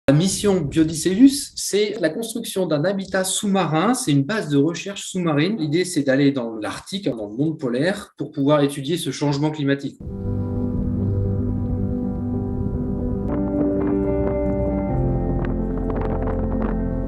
La mission Biodicellus, c'est la construction d'un habitat sous-marin, c'est une base de recherche sous-marine. L'idée, c'est d'aller dans l'Arctique, dans le monde polaire, pour pouvoir étudier ce changement climatique.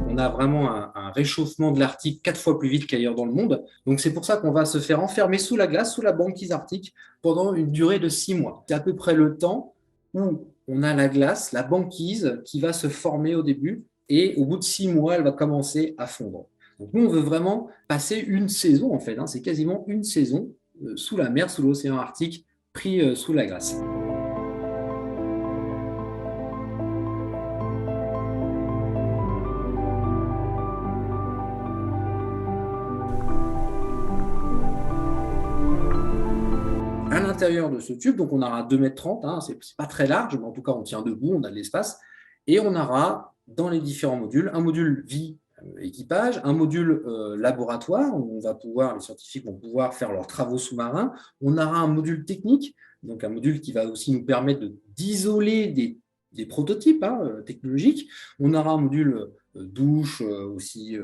On a vraiment un réchauffement de l'Arctique 4 fois plus vite qu'ailleurs dans le monde. Donc c'est pour ça qu'on va se faire enfermer sous la glace, sous la banquise arctique, pendant une durée de 6 mois. C'est à peu près le temps où on a la glace, la banquise, qui va se former au début, et au bout de 6 mois, elle va commencer à fondre. Donc nous, on veut vraiment passer une saison, en fait, hein, c'est quasiment une saison sous la mer, sous l'océan Arctique, pris sous la glace. À l'intérieur de ce tube, donc on aura 2,30 m, hein, c'est pas très large, mais en tout cas on tient debout, on a de l'espace, et on aura dans les différents modules, un module vie équipage, un module laboratoire, où les scientifiques vont pouvoir faire leurs travaux sous-marins, on aura un module technique, donc un module qui va aussi nous permettre d'isoler des prototypes technologiques, on aura un module douche aussi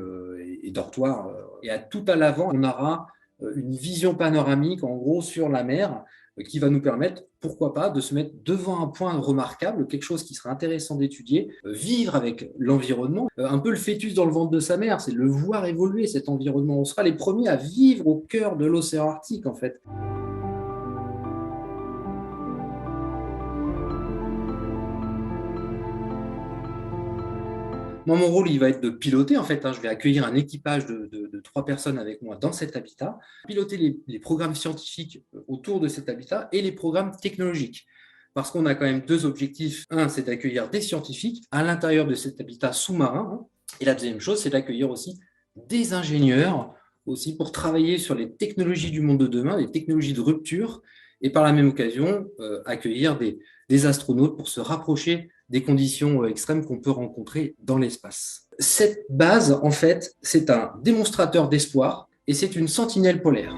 et dortoir, et tout à l'avant, on aura une vision panoramique en gros sur la mer qui va nous permettre, pourquoi pas, de se mettre devant un point remarquable, quelque chose qui sera intéressant d'étudier, vivre avec l'environnement, un peu le fœtus dans le ventre de sa mère, c'est le voir évoluer cet environnement. On sera les premiers à vivre au cœur de l'océan Arctique en fait. Moi, mon rôle, il va être de piloter, en fait. Je vais accueillir un équipage de 3 personnes avec moi dans cet habitat, piloter les programmes scientifiques autour de cet habitat et les programmes technologiques. Parce qu'on a quand même 2 objectifs. Un, c'est d'accueillir des scientifiques à l'intérieur de cet habitat sous-marin, hein. Et la deuxième chose, c'est d'accueillir aussi des ingénieurs aussi pour travailler sur les technologies du monde de demain, les technologies de rupture, et par la même occasion, accueillir des astronautes pour se rapprocher des conditions extrêmes qu'on peut rencontrer dans l'espace. Cette base, en fait, c'est un démonstrateur d'espoir et c'est une sentinelle polaire.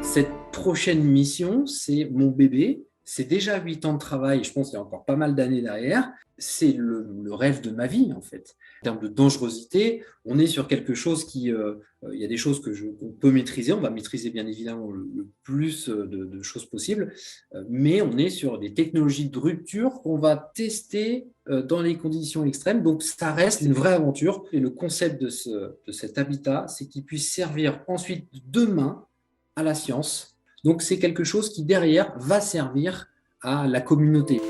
Cette prochaine mission, c'est mon bébé. C'est déjà 8 ans de travail, je pense qu'il y a encore pas mal d'années derrière. C'est le rêve de ma vie, en fait. En termes de dangerosité, on est sur quelque chose il y a des choses qu'on peut maîtriser, on va maîtriser bien évidemment le plus de choses possibles, mais on est sur des technologies de rupture qu'on va tester dans les conditions extrêmes, donc ça reste une vraie aventure. Et le concept de cet habitat, c'est qu'il puisse servir ensuite demain à la science. Donc c'est quelque chose qui derrière va servir à la communauté.